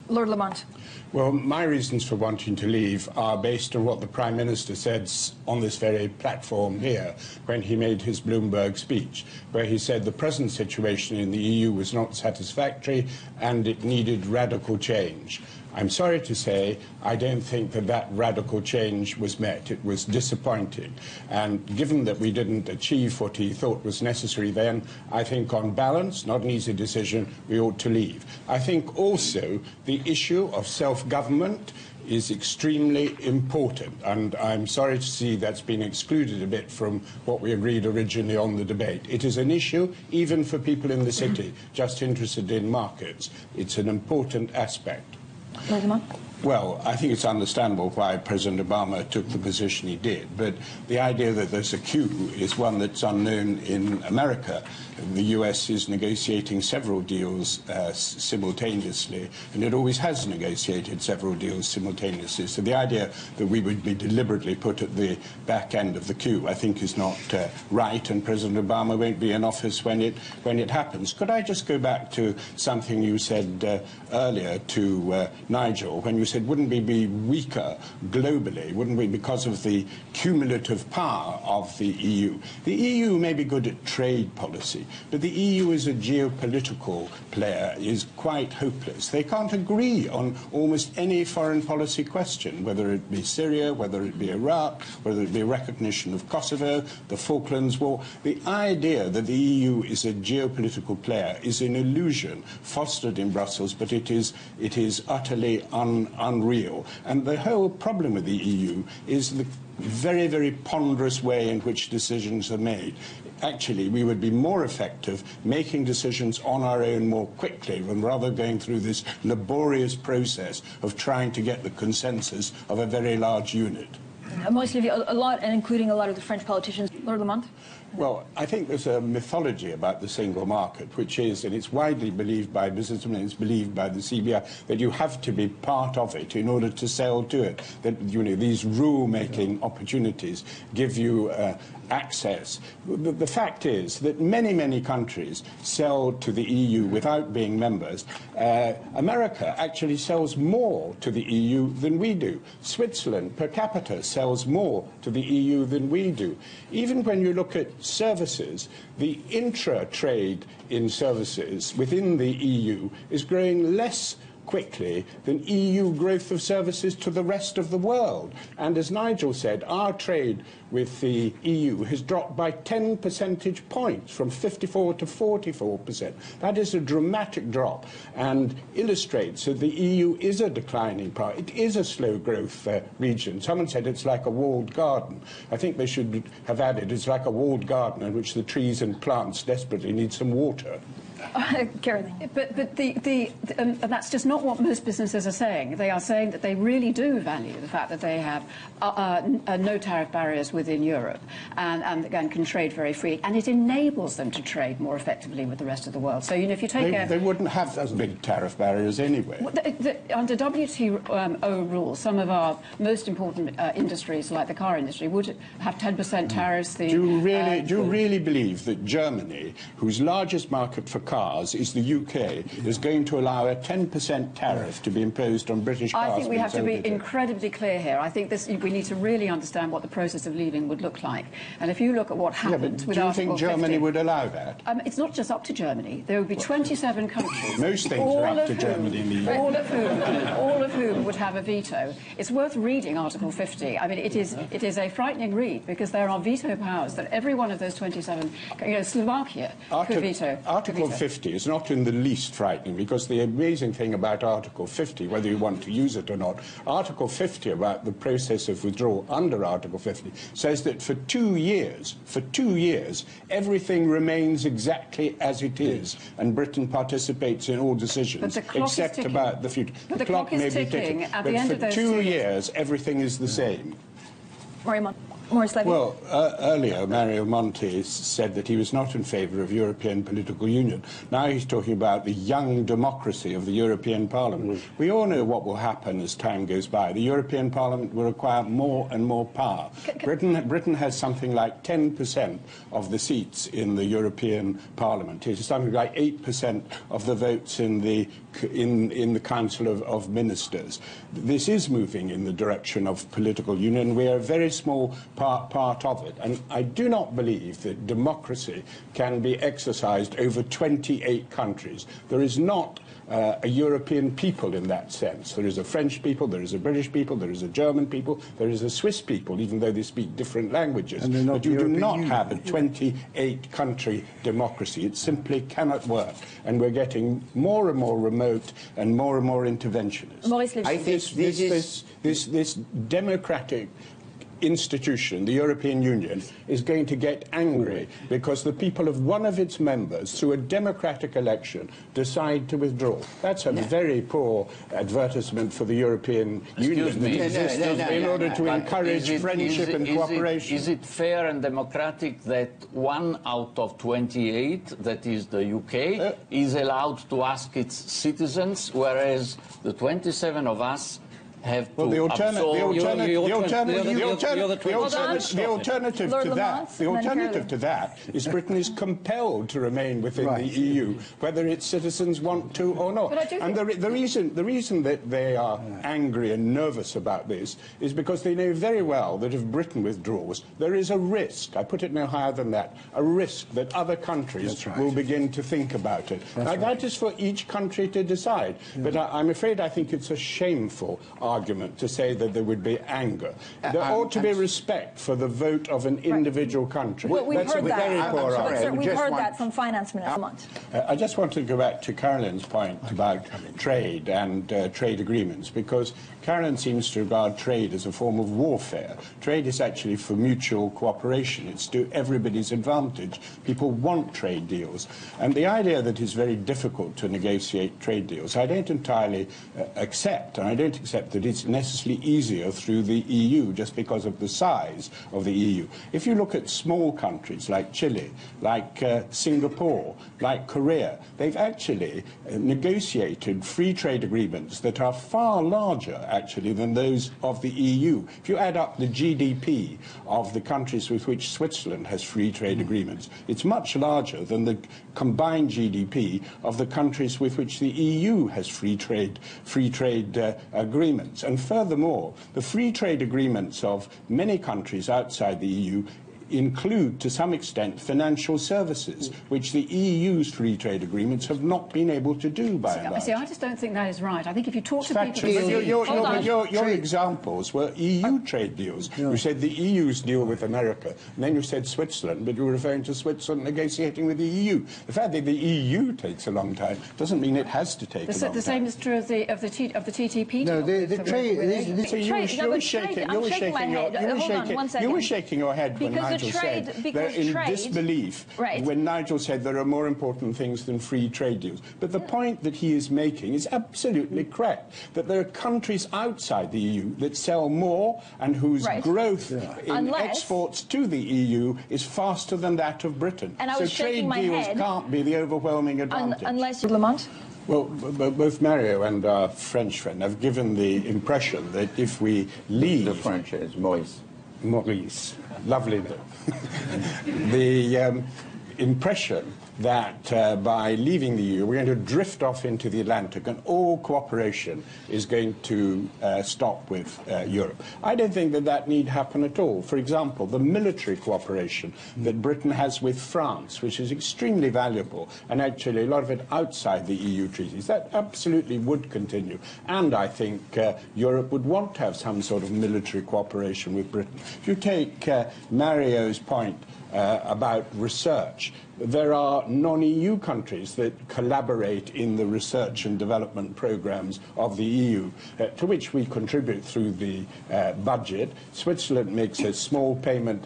Lord Lamont. Well, my reasons for wanting to leave are based on what the Prime Minister said on this very platform here when he made his Bloomberg speech, where he said the present situation in the EU was not satisfactory and it needed radical change. I'm sorry to say I don't think that that radical change was met. It was disappointing. And given that we didn't achieve what he thought was necessary then, I think on balance, not an easy decision, we ought to leave. I think also the issue of self-government is extremely important, and I'm sorry to see that's been excluded a bit from what we agreed originally on the debate. It is an issue even for people in the city just interested in markets. It's an important aspect. Well, I think it's understandable why President Obama took the position he did, but the idea that there's a queue is one that's unknown in America. The US is negotiating several deals simultaneously, and it always has negotiated several deals simultaneously. So the idea that we would be deliberately put at the back end of the queue, I think, is not right, and President Obama won't be in office when it happens. Could I just go back to something you said earlier to Nigel, when you said, wouldn't we be weaker globally? Wouldn't we, because of the cumulative power of the EU? The EU may be good at trade policy, but the EU as a geopolitical player is quite hopeless. They can't agree on almost any foreign policy question, whether it be Syria, whether it be Iraq, whether it be recognition of Kosovo, the Falklands War. The idea that the EU is a geopolitical player is an illusion fostered in Brussels, but it is utterly unreal. And the whole problem with the EU is the very, very ponderous way in which decisions are made. Actually, we would be more effective making decisions on our own more quickly rather than going through this laborious process of trying to get the consensus of a very large unit. Mostly a lot, and including a lot of the French politicians. Lord Lamont? Well, I think there's a mythology about the single market, which is, and it's widely believed by businessmen, it's believed by the CBI, that you have to be part of it in order to sell to it. That, you know, these rule-making opportunities give you access. The fact is that many, many countries sell to the EU without being members. America actually sells more to the EU than we do. Switzerland, per capita, sells more to the EU than we do. Even when you look at services, the intra-trade in services within the EU is growing less quickly than EU growth of services to the rest of the world. And as Nigel said, our trade with the EU has dropped by 10 percentage points, from 54 to 44%. That is a dramatic drop and illustrates that the EU is a declining power. It is a slow growth region. Someone said it's like a walled garden. I think they should have added it's like a walled garden in which the trees and plants desperately need some water. Karen. But that's just not what most businesses are saying. They are saying that they really do value the fact that they have no tariff barriers within Europe and can trade very freely, and it enables them to trade more effectively with the rest of the world. So, you know, if you take they wouldn't have those big tariff barriers anyway. Under WTO rules, some of our most important industries, like the car industry, would have 10% tariffs. Do you really believe that Germany, whose largest market for cars is the UK, is going to allow a 10% tariff to be imposed on British cars? I think we have to be incredibly clear here. I think we need to really understand what the process of leaving would look like. And if you look at what happened with Article 50... Do you think Germany would allow that? It's not just up to Germany. There would be 27 countries. Most things are up to Germany in the EU. All of whom would have a veto. It's worth reading Article 50. I mean, it is a frightening read, because there are veto powers that every one of those 27... You know, Slovakia could veto. Article 50 is not in the least frightening, because the amazing thing about Article 50, whether you want to use it or not, Article 50 about the process of withdrawal under Article 50 says that for 2 years, everything remains exactly as it is, and Britain participates in all decisions except about the future. But the clock is ticking at the end of those 2 years, everything is the same. Raymond. Maurice Levy? Well, earlier, Mario Monti said that he was not in favour of European political union. Now he's talking about the young democracy of the European Parliament. We all know what will happen as time goes by. The European Parliament will acquire more and more power. Britain has something like 10% of the seats in the European Parliament. It is something like 8% of the votes in the Council of Ministers. This is moving in the direction of political union. We are a very small part of it. And I do not believe that democracy can be exercised over 28 countries. There is not a European people in that sense. There is a French people, there is a British people, there is a German people, there is a Swiss people, even though they speak different languages. But you do not have a 28-country democracy. It simply cannot work. And we're getting more and more remote and more interventionist. Maurice Levy. I think this democratic institution, the European Union, is going to get angry because the people of one of its members, through a democratic election, decide to withdraw. That's a very poor advertisement for the European Union that exists in order to encourage friendship and cooperation. Is it fair and democratic that 1 out of 28, that is the UK, is allowed to ask its citizens, whereas the 27 of us have to the alternative to that is Britain is compelled to remain within the EU, whether its citizens want to or not. And the reason that they are angry and nervous about this is because they know very well that if Britain withdraws, there is a risk, I put it no higher than that, a risk that other countries will begin to think about it. That is for each country to decide. But I'm afraid I think it's a shameful argument to say that there would be anger. There ought to be respect for the vote of an individual country. Well, we've heard that. We've heard that from Finance Minister Lamont. I just want to go back to Carolyn's point about trade and trade agreements, because Carolyn seems to regard trade as a form of warfare. Trade is actually for mutual cooperation. It's to everybody's advantage. People want trade deals. And the idea that it's very difficult to negotiate trade deals, I don't entirely accept. And I don't accept that it's necessarily easier through the EU just because of the size of the EU. If you look at small countries like Chile, like Singapore, like Korea, they've actually negotiated free trade agreements that are far larger actually than those of the EU. If you add up the GDP of the countries with which Switzerland has free trade agreements, it's much larger than the combined GDP of the countries with which the EU has free trade agreements. And furthermore, the free trade agreements of many countries outside the EU include, to some extent, financial services, which the EU's free trade agreements have not been able to do by and large. See, I just don't think that is right. I think if you talk to people... Your examples were EU trade deals. You said the EU's deal with America, and then you said Switzerland, but you were referring to Switzerland negotiating with the EU. The fact that the EU takes a long time doesn't mean it has to take a long time. The same is true of the TTP deal. No, the trade... You were shaking your head when Nigel said they're in disbelief when Nigel said there are more important things than free trade deals. But the point that he is making is absolutely correct, that there are countries outside the EU that sell more and whose growth in exports to the EU is faster than that of Britain. So trade deals can't be the overwhelming advantage. Unless Lamont? Well, both Mario and our French friend have given the impression that if we leave... The French is Maurice. Maurice. Lovely name. The impression that by leaving the EU, we're going to drift off into the Atlantic and all cooperation is going to stop with Europe. I don't think that that need happen at all. For example, the military cooperation that Britain has with France, which is extremely valuable, and actually a lot of it outside the EU treaties, that absolutely would continue. And I think Europe would want to have some sort of military cooperation with Britain. If you take Mario's point about research. There are non-EU countries that collaborate in the research and development programs of the EU, to which we contribute through the budget. Switzerland makes a small payment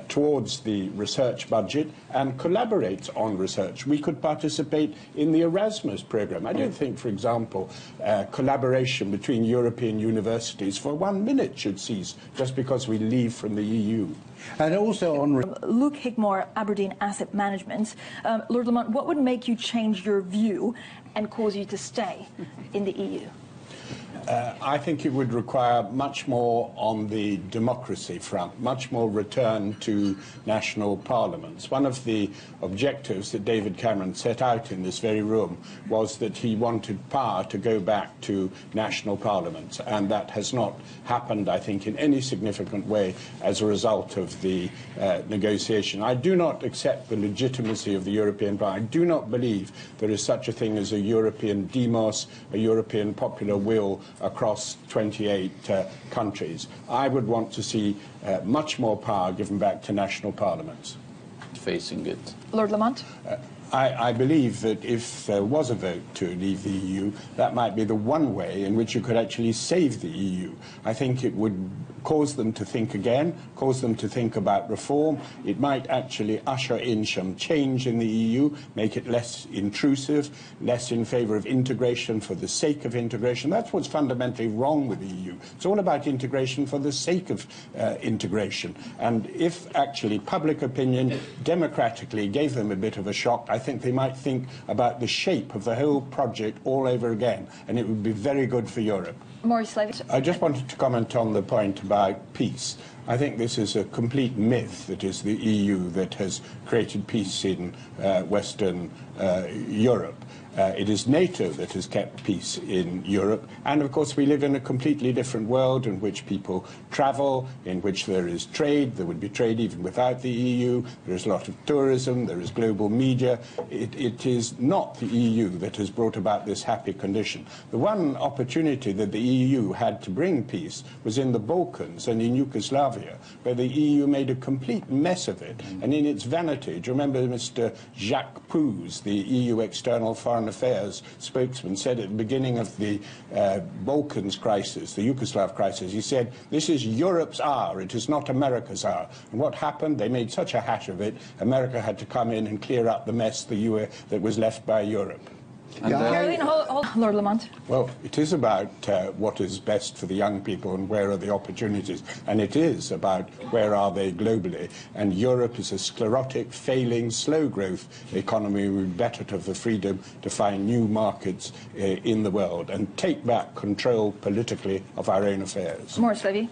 towards the research budget and collaborates on research. We could participate in the Erasmus program. I don't think, for example, collaboration between European universities for 1 minute should cease just because we leave from the EU. And also on... Luke Hickmore, Aberdeen Asset Management. Lord Lamont, what would make you change your view and cause you to stay in the EU? I think it would require much more on the democracy front, much more return to national parliaments. One of the objectives that David Cameron set out in this very room was that he wanted power to go back to national parliaments, and that has not happened, I think, in any significant way as a result of the negotiation. I do not accept the legitimacy of the European Parliament. I do not believe there is such a thing as a European demos, a European popular will across 28 countries. I would want to see much more power given back to national parliaments. Facing it. Lord Lamont? I believe that if there was a vote to leave the EU, that might be the one way in which you could actually save the EU. I think it would cause them to think again, cause them to think about reform. It might actually usher in some change in the EU, make it less intrusive, less in favour of integration for the sake of integration. That's what's fundamentally wrong with the EU. It's all about integration for the sake of integration. And if actually public opinion democratically gave them a bit of a shock, I think they might think about the shape of the whole project all over again, and it would be very good for Europe. Maurice Levy. I just wanted to comment on the point about peace. I think this is a complete myth that is the EU that has created peace in Western Europe. It is NATO that has kept peace in Europe, and of course we live in a completely different world in which people travel, in which there is trade. There would be trade even without the EU. There is a lot of tourism, there is global media. It is not the EU that has brought about this happy condition. The one opportunity that the EU had to bring peace was in the Balkans and in Yugoslavia, where the EU made a complete mess of it. And in its vanity, do you remember Mr. Jacques Proust, the EU External Foreign Affairs spokesman, said at the beginning of the Balkans crisis, the Yugoslav crisis, he said, "This is Europe's hour, it is not America's hour." And what happened? They made such a hash of it, America had to come in and clear up the mess that was left by Europe. Caroline, hold, Lord Lamont. Well, it is about what is best for the young people and where are the opportunities. And it is about where are they globally. And Europe is a sclerotic, failing, slow-growth economy. We're better to have the freedom to find new markets in the world and take back control politically of our own affairs. Maurice Levy.